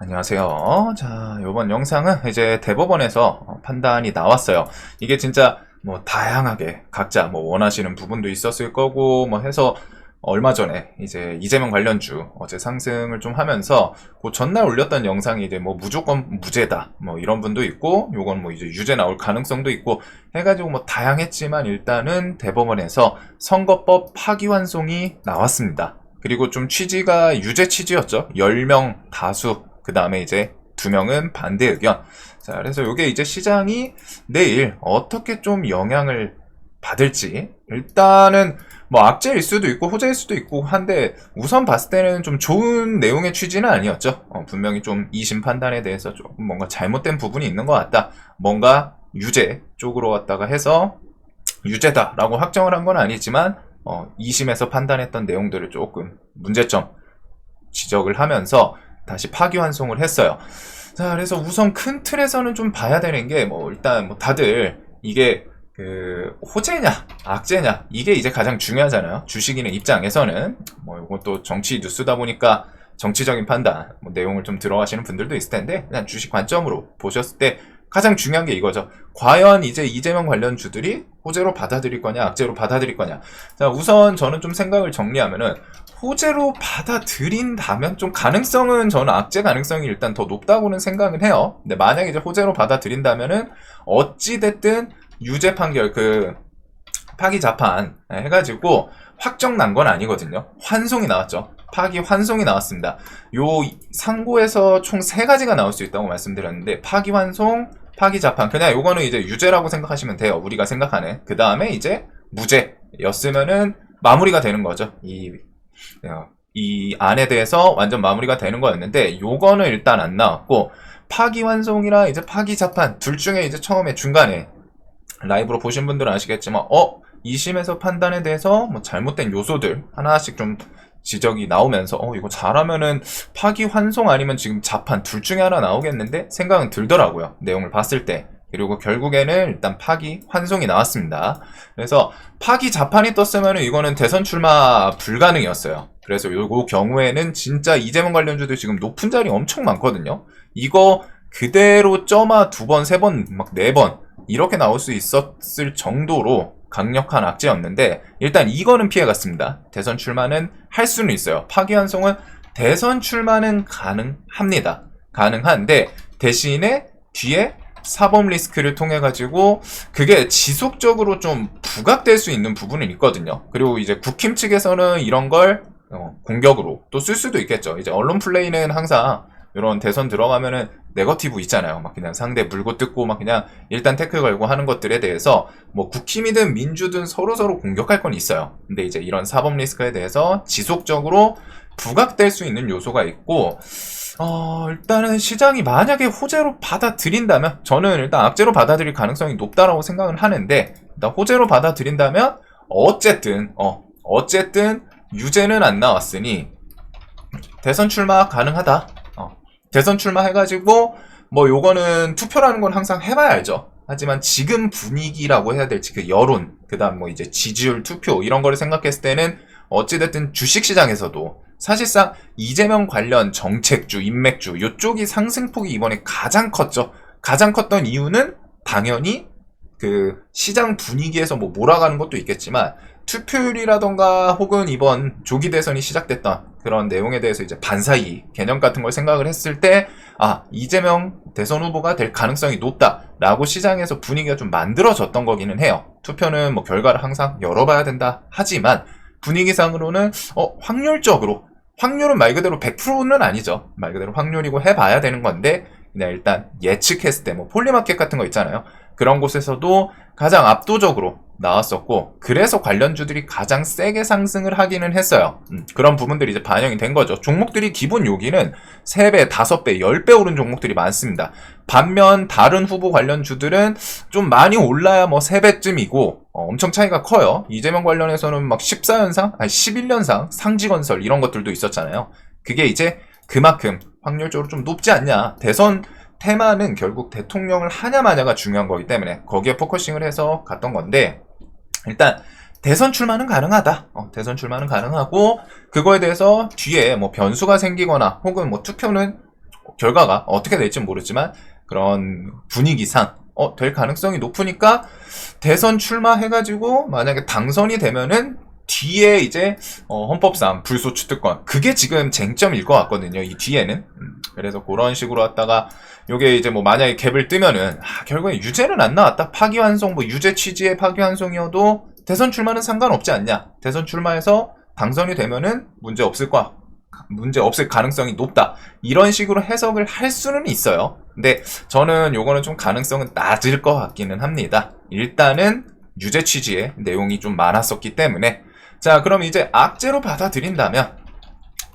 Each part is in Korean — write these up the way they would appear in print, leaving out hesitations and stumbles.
안녕하세요. 자, 이번 영상은 이제 대법원에서 판단이 나왔어요. 이게 진짜 뭐 다양하게 각자 뭐 원하시는 부분도 있었을 거고 뭐 해서 얼마 전에 이제 이재명 관련주 어제 상승을 좀 하면서 그 전날 올렸던 영상이 이제 뭐 무조건 무죄다 뭐 이런 분도 있고 요건 뭐 이제 유죄 나올 가능성도 있고 해가지고 뭐 다양했지만 일단은 대법원에서 선거법 파기환송이 나왔습니다. 그리고 좀 취지가 유죄 취지였죠. 10명 다수 그 다음에 이제 2명은 반대 의견. 자, 그래서 이게 이제 시장이 내일 어떻게 좀 영향을 받을지. 일단은 뭐 악재일 수도 있고 호재일 수도 있고 한데 우선 봤을 때는 좀 좋은 내용의 취지는 아니었죠. 분명히 좀 2심 판단에 대해서 조금 뭔가 잘못된 부분이 있는 것 같다. 뭔가 유죄 쪽으로 왔다가 해서 유죄다라고 확정을 한 건 아니지만 2심에서 판단했던 내용들을 조금 문제점 지적을 하면서 다시 파기환송을 했어요. 자, 그래서 우선 큰 틀에서는 좀 봐야 되는 게 뭐 일단 뭐 다들 이게 그 호재냐 악재냐 이게 이제 가장 중요하잖아요. 주식인의 입장에서는 뭐 이것도 정치 뉴스다 보니까 정치적인 판단 뭐 내용을 좀 들어가시는 분들도 있을 텐데 그냥 주식 관점으로 보셨을 때 가장 중요한 게 이거죠. 과연 이제 이재명 관련주들이 호재로 받아들일 거냐 악재로 받아들일 거냐. 자, 우선 저는 좀 생각을 정리하면은 호재로 받아들인다면 좀 가능성은 저는 악재 가능성이 일단 더 높다고는 생각은 해요. 근데 만약에 이제 호재로 받아들인다면은 어찌됐든 유죄 판결 그 파기 자판 해가지고 확정 난 건 아니거든요. 환송이 나왔죠. 파기 환송이 나왔습니다. 요 상고에서 총 3가지가 나올 수 있다고 말씀드렸는데 파기 환송, 파기 자판 그냥 요거는 이제 유죄라고 생각하시면 돼요. 우리가 생각하는. 그 다음에 이제 무죄였으면은 마무리가 되는 거죠. 이 안에 대해서 완전 마무리가 되는 거였는데 요거는 일단 안 나왔고 파기환송이랑 이제 파기자판 둘 중에 이제 처음에 중간에 라이브로 보신 분들은 아시겠지만 2심에서 판단에 대해서 뭐 잘못된 요소들 하나씩 좀 지적이 나오면서 이거 잘하면은 파기환송 아니면 지금 자판 둘 중에 하나 나오겠는데 생각은 들더라고요. 내용을 봤을 때. 그리고 결국에는 일단 파기 환송이 나왔습니다. 그래서 파기 자판이 떴으면 이거는 대선 출마 불가능이었어요. 그래서 요 경우에는 진짜 이재명 관련주도 지금 높은 자리 엄청 많거든요. 이거 그대로 점아 2번, 3번, 막 4번 이렇게 나올 수 있었을 정도로 강력한 악재였는데 일단 이거는 피해갔습니다. 대선 출마는 할 수는 있어요. 파기 환송은 대선 출마는 가능합니다. 가능한데 대신에 뒤에 사법 리스크를 통해 가지고 그게 지속적으로 좀 부각될 수 있는 부분은 있거든요. 그리고 이제 국힘 측에서는 이런 걸 공격으로 또 쓸 수도 있겠죠. 이제 언론 플레이는 항상 이런 대선 들어가면은 네거티브 있잖아요. 막 그냥 상대 물고 뜯고 막 그냥 일단 태클 걸고 하는 것들에 대해서 뭐 국힘이든 민주든 서로서로 공격할 건 있어요. 근데 이제 이런 사법 리스크에 대해서 지속적으로 부각될 수 있는 요소가 있고 일단은 시장이 만약에 호재로 받아들인다면 저는 일단 악재로 받아들일 가능성이 높다라고 생각을 하는데 일단 호재로 받아들인다면 어쨌든 유죄는 안 나왔으니 대선 출마 가능하다. 대선 출마 해가지고 뭐 요거는 투표라는 건 항상 해봐야 알죠. 하지만 지금 분위기라고 해야 될지 그 여론 그다음 뭐 이제 지지율 투표 이런 거를 생각했을 때는 어찌됐든 주식시장에서도 사실상 이재명 관련 정책주, 인맥주 요쪽이 상승폭이 이번에 가장 컸죠. 가장 컸던 이유는 당연히 그 시장 분위기에서 뭐 몰아가는 것도 있겠지만 투표율이라던가 혹은 이번 조기 대선이 시작됐던 그런 내용에 대해서 이제 반사이 개념 같은 걸 생각을 했을 때 이재명 대선 후보가 될 가능성이 높다라고 시장에서 분위기가 좀 만들어졌던 거기는 해요. 투표는 뭐 결과를 항상 열어봐야 된다 하지만 분위기상으로는 확률은 말 그대로 100%는 아니죠. 말 그대로 확률이고 해봐야 되는 건데 그냥 일단 예측했을 때 뭐 폴리마켓 같은 거 있잖아요. 그런 곳에서도 가장 압도적으로 나왔었고 그래서 관련주들이 가장 세게 상승을 하기는 했어요. 그런 부분들이 이제 반영이 된 거죠. 종목들이 기본 요기는 3배, 5배, 10배 오른 종목들이 많습니다. 반면 다른 후보 관련주들은 좀 많이 올라야 뭐 3배쯤이고 엄청 차이가 커요. 이재명 관련해서는 막 14연상, 11연상 상지건설 이런 것들도 있었잖아요. 그게 이제 그만큼 확률적으로 좀 높지 않냐. 대선 테마는 결국 대통령을 하냐 마냐가 중요한 거기 때문에 거기에 포커싱을 해서 갔던 건데 일단 대선 출마는 가능하다. 대선 출마는 가능하고 그거에 대해서 뒤에 뭐 변수가 생기거나 혹은 뭐 투표는 결과가 어떻게 될지 모르지만 그런 분위기상 될 가능성이 높으니까 대선 출마해가지고 만약에 당선이 되면은 뒤에 이제 헌법상 불소추 특권 그게 지금 쟁점일 것 같거든요. 이 뒤에는 그래서 그런 식으로 왔다가 요게 이제 뭐 만약에 갭을 뜨면은 결국에 유죄는 안 나왔다. 파기환송 뭐 유죄 취지의 파기환송이어도 대선 출마는 상관없지 않냐. 대선 출마해서 당선이 되면은 문제 없을 가능성이 높다. 이런 식으로 해석을 할 수는 있어요. 근데 저는 요거는 좀 가능성은 낮을 것 같기는 합니다. 일단은 유죄 취지의 내용이 좀 많았었기 때문에. 자, 그럼 이제 악재로 받아들인다면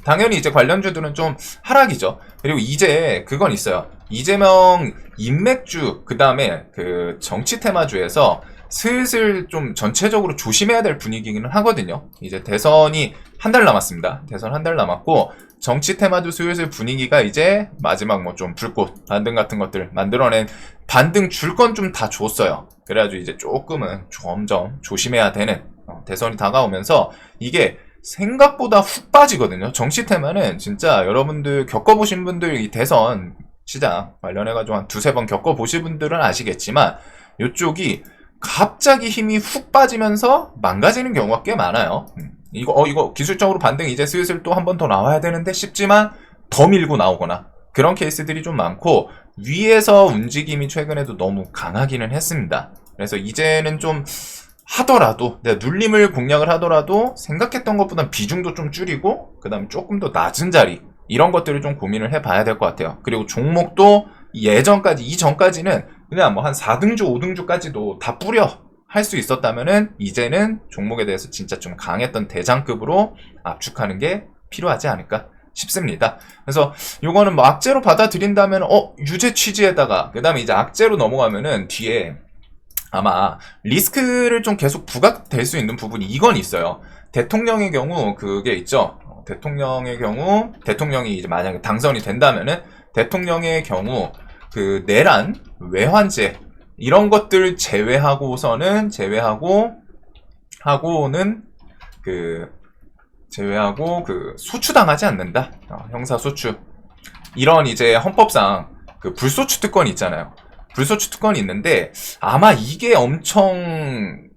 당연히 이제 관련주들은 좀 하락이죠. 그리고 이제 그건 있어요. 이재명 인맥주 그 다음에 그 정치 테마주에서 슬슬 좀 전체적으로 조심해야 될 분위기는 하거든요. 이제 대선이 한 달 남았습니다. 대선 한 달 남았고 정치 테마도 슬슬 분위기가 이제 마지막 뭐 좀 불꽃 반등 같은 것들 만들어낸 반등 줄 건 좀 다 줬어요. 그래가지고 이제 조금은 점점 조심해야 되는 대선이 다가오면서 이게 생각보다 훅 빠지거든요. 정치 테마는 진짜 여러분들 겪어보신 분들 이 대선 시장 관련해가지고 한 두세 번 겪어보신 분들은 아시겠지만 이쪽이 갑자기 힘이 훅 빠지면서 망가지는 경우가 꽤 많아요. 이거 기술적으로 반등 이제 슬슬 또 한 번 더 나와야 되는데 싶지만 더 밀고 나오거나 그런 케이스들이 좀 많고 위에서 움직임이 최근에도 너무 강하기는 했습니다. 그래서 이제는 좀 하더라도 내가 눌림을 공략을 하더라도 생각했던 것보다 비중도 좀 줄이고 그 다음에 조금 더 낮은 자리 이런 것들을 좀 고민을 해봐야 될 것 같아요. 그리고 종목도 이전까지는 그냥 뭐 한 4등주 5등주까지도 다 뿌려 할 수 있었다면은 이제는 종목에 대해서 진짜 좀 강했던 대장급으로 압축하는 게 필요하지 않을까 싶습니다. 그래서 요거는 뭐 악재로 받아들인다면 유죄 취지에다가 그 다음에 이제 악재로 넘어가면은 뒤에 아마 리스크를 좀 계속 부각될 수 있는 부분이 이건 있어요. 대통령의 경우 그게 있죠. 대통령의 경우 대통령이 이제 만약에 당선이 된다면은 대통령의 경우 그 내란 외환제 이런 것들 제외하고는 소추당하지 않는다. 형사 소추. 이런 이제 헌법상 그 불소추 특권이 있잖아요. 불소추 특권이 있는데 아마 이게 엄청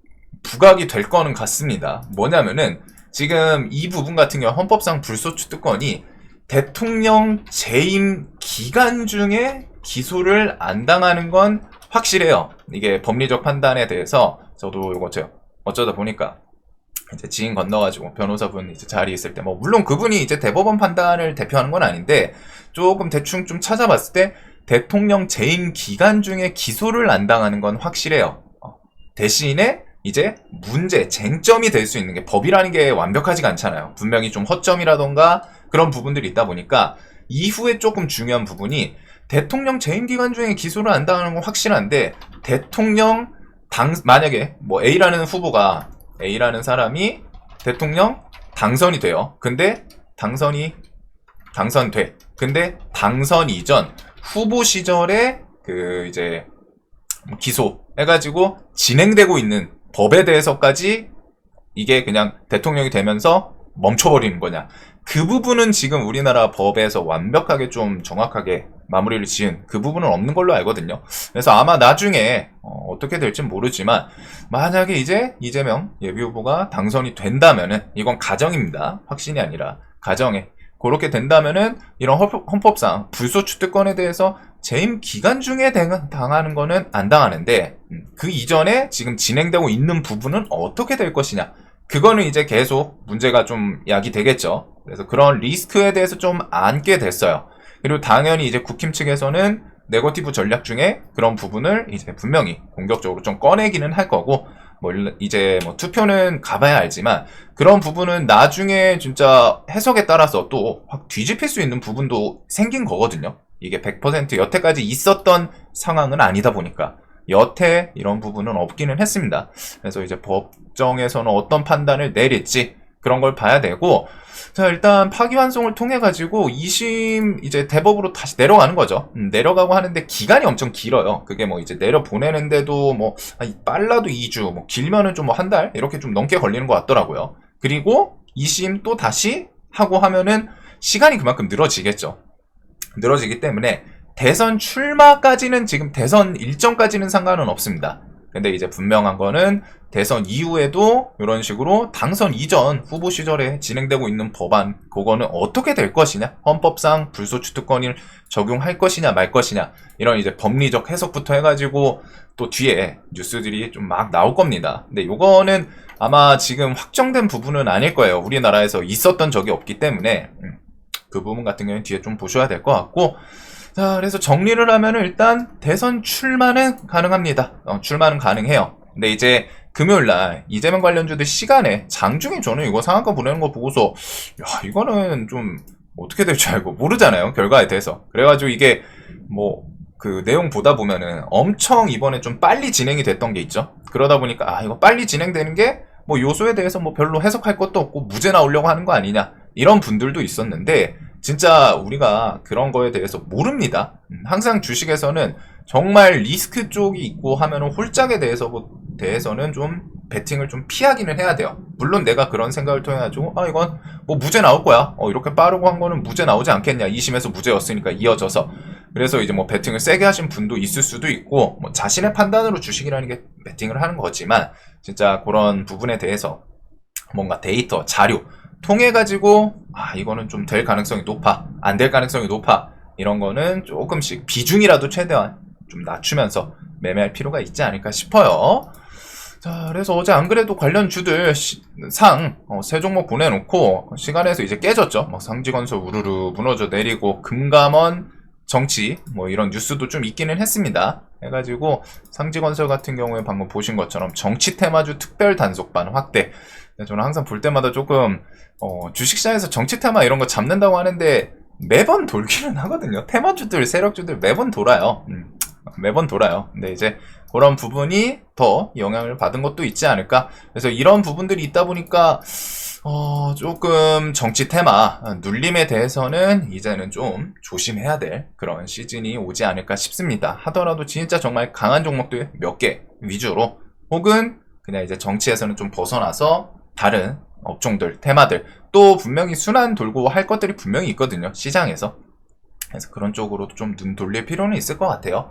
부각이 될 거는 같습니다. 뭐냐면은 지금 이 부분 같은 경우 헌법상 불소추 특권이 대통령 재임 기간 중에 기소를 안 당하는 건 확실해요. 이게 법리적 판단에 대해서 저도 이거 어쩌다 보니까 이제 지인 건너가지고 변호사분 이제 자리에 있을 때 물론 그분이 이제 대법원 판단을 대표하는 건 아닌데 조금 대충 좀 찾아봤을 때 대통령 재임 기간 중에 기소를 안 당하는 건 확실해요. 대신에 이제 쟁점이 될 수 있는 게 법이라는 게 완벽하지가 않잖아요. 분명히 좀 허점이라던가 그런 부분들이 있다 보니까 이후에 조금 중요한 부분이 대통령 재임 기간 중에 기소를 안 당하는 건 확실한데 만약에 뭐 A라는 사람이 대통령 당선이 돼요. 근데 당선돼. 근데 당선 이전 후보 시절에 그 이제 기소 해가지고 진행되고 있는 법에 대해서까지 이게 그냥 대통령이 되면서 멈춰버리는 거냐. 그 부분은 지금 우리나라 법에서 완벽하게 좀 정확하게 마무리를 지은 그 부분은 없는 걸로 알거든요. 그래서 아마 나중에 어떻게 될진 모르지만 만약에 이제 이재명 예비후보가 당선이 된다면은 이건 가정입니다. 확신이 아니라 가정에 그렇게 된다면은 이런 헌법상 불소추 특권에 대해서 재임 기간 중에 당하는 거는 안 당하는데 그 이전에 지금 진행되고 있는 부분은 어떻게 될 것이냐. 그거는 이제 계속 문제가 좀 야기되겠죠. 그래서 그런 리스크에 대해서 좀 안게 됐어요. 그리고 당연히 이제 국힘 측에서는 네거티브 전략 중에 그런 부분을 이제 분명히 공격적으로 좀 꺼내기는 할 거고, 이제 투표는 가봐야 알지만 그런 부분은 나중에 진짜 해석에 따라서 또 확 뒤집힐 수 있는 부분도 생긴 거거든요. 이게 100% 여태까지 있었던 상황은 아니다 보니까 여태 이런 부분은 없기는 했습니다. 그래서 이제 법정에서는 어떤 판단을 내릴지 그런 걸 봐야 되고, 자, 일단 파기환송을 통해 가지고 2심 이제 대법으로 다시 내려가는 거죠. 내려가고 하는데 기간이 엄청 길어요. 그게 이제 내려 보내는데도 빨라도 2주, 길면은 좀 한 달 이렇게 좀 넘게 걸리는 것 같더라고요. 그리고 2심 또 다시 하고 하면은 시간이 그만큼 늘어지겠죠. 늘어지기 때문에 대선 출마까지는 지금 대선 일정까지는 상관은 없습니다. 근데 이제 분명한 거는 대선 이후에도 이런 식으로 당선 이전 후보 시절에 진행되고 있는 법안 그거는 어떻게 될 것이냐, 헌법상 불소추 특권을 적용할 것이냐 말 것이냐, 이런 이제 법리적 해석부터 해가지고 또 뒤에 뉴스들이 좀 막 나올 겁니다. 근데 요거는 아마 지금 확정된 부분은 아닐 거예요. 우리나라에서 있었던 적이 없기 때문에 그 부분 같은 경우는 뒤에 좀 보셔야 될 것 같고, 자, 그래서 정리를 하면은 일단 대선 출마는 가능합니다. 출마는 가능해요. 근데 이제 금요일날 이재명 관련주들 시간에 장중에 저는 이거 상한가 보내는 거 보고서 야, 이거는 좀 어떻게 될 줄 알고 모르잖아요, 결과에 대해서. 그래가지고 이게 뭐 그 내용 보다 보면은 엄청 이번에 좀 빨리 진행이 됐던 게 있죠. 그러다 보니까 아, 이거 빨리 진행되는 게 뭐 요소에 대해서 뭐 별로 해석할 것도 없고 무죄 나오려고 하는 거 아니냐, 이런 분들도 있었는데 진짜 우리가 그런 거에 대해서 모릅니다. 항상 주식에서는 정말 리스크 쪽이 있고 하면은 홀짝에 대해서는 좀 베팅을 좀 피하기는 해야 돼요. 물론 내가 그런 생각을 통해 가지고 아, 이건 뭐 무죄 나올 거야, 이렇게 빠르고 한 거는 무죄 나오지 않겠냐, 2심에서 무죄였으니까 이어져서. 그래서 이제 뭐 베팅을 세게 하신 분도 있을 수도 있고, 뭐 자신의 판단으로 주식이라는 게 베팅을 하는 거지만 진짜 그런 부분에 대해서 뭔가 데이터, 자료 통해가지고 아, 이거는 좀 될 가능성이 높아, 안 될 가능성이 높아, 이런 거는 조금씩 비중이라도 최대한 좀 낮추면서 매매할 필요가 있지 않을까 싶어요. 자, 그래서 어제 안 그래도 관련 주들 세 종목 보내놓고 시간에서 이제 깨졌죠. 막 상지건설 우르르 무너져 내리고 금감원 정치 뭐 이런 뉴스도 좀 있기는 했습니다. 해가지고 상지건설 같은 경우에 방금 보신 것처럼 정치 테마주 특별 단속반 확대. 저는 항상 볼 때마다 조금 주식시장에서 정치 테마 이런 거 잡는다고 하는데 매번 돌기는 하거든요. 테마주들, 세력주들 매번 돌아요. 매번 돌아요. 근데 이제 그런 부분이 더 영향을 받은 것도 있지 않을까. 그래서 이런 부분들이 있다 보니까 조금 정치 테마 눌림에 대해서는 이제는 좀 조심해야 될 그런 시즌이 오지 않을까 싶습니다. 하더라도 진짜 정말 강한 종목들 몇 개 위주로, 혹은 그냥 이제 정치에서는 좀 벗어나서 다른 업종들, 테마들 또 분명히 순환 돌고 할 것들이 분명히 있거든요, 시장에서. 그래서 그런 쪽으로도 좀 눈 돌릴 필요는 있을 것 같아요.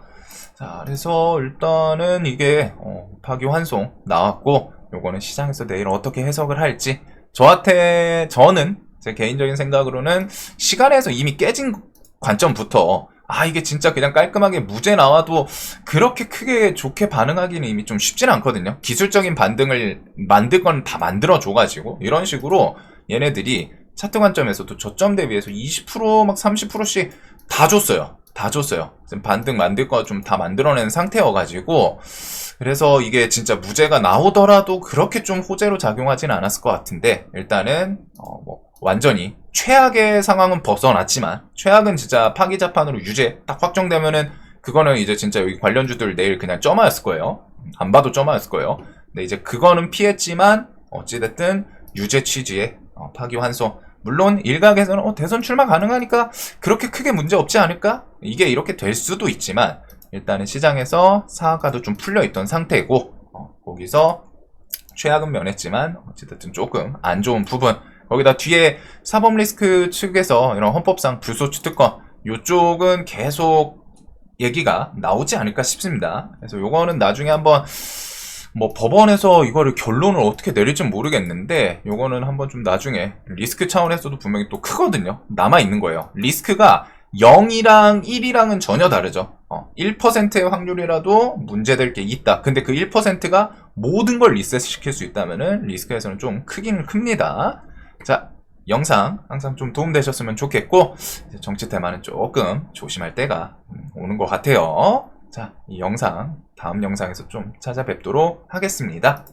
자, 그래서 일단은 이게 파기환송 나왔고, 요거는 시장에서 내일 어떻게 해석을 할지, 저는 제 개인적인 생각으로는 시간에서 이미 깨진 관점부터 아, 이게 진짜 그냥 깔끔하게 무죄 나와도 그렇게 크게 좋게 반응하기는 이미 좀 쉽진 않거든요. 기술적인 반등을 만들 건 다 만들어줘가지고 이런 식으로 얘네들이 차트 관점에서도 저점 대비해서 20% 막 30%씩 다 줬어요. 다 줬어요. 지금 반등 만들 거 좀 다 만들어낸 상태여가지고, 그래서 이게 진짜 무죄가 나오더라도 그렇게 좀 호재로 작용하진 않았을 것 같은데, 일단은 뭐 완전히 최악의 상황은 벗어났지만, 최악은 진짜 파기자판으로 유죄 딱 확정되면은 그거는 이제 진짜 여기 관련주들 내일 그냥 점화였을 거예요. 안 봐도 점화였을 거예요. 근데 이제 그거는 피했지만 어찌됐든 유죄 취지의 파기환송. 물론 일각에서는 대선 출마 가능하니까 그렇게 크게 문제 없지 않을까? 이게 이렇게 될 수도 있지만, 일단은 시장에서 사과도 좀 풀려있던 상태고, 거기서 최악은 면했지만 어찌됐든 조금 안 좋은 부분, 거기다 뒤에 사법리스크 측에서 이런 헌법상 불소추 특권 요쪽은 계속 얘기가 나오지 않을까 싶습니다. 그래서 요거는 나중에 한번 뭐 법원에서 이거를 결론을 어떻게 내릴지 모르겠는데, 요거는 한번 좀 나중에 리스크 차원에서도 분명히 또 크거든요. 남아있는 거예요. 리스크가 0이랑 1이랑은 전혀 다르죠. 1%의 확률이라도 문제될 게 있다. 근데 그 1%가 모든 걸 리셋시킬 수 있다면은 리스크에서는 좀 크기는 큽니다. 자, 영상 항상 좀 도움되셨으면 좋겠고, 정치 테마는 조금 조심할 때가 오는 것 같아요. 자, 이 영상 다음 영상에서 좀 찾아뵙도록 하겠습니다.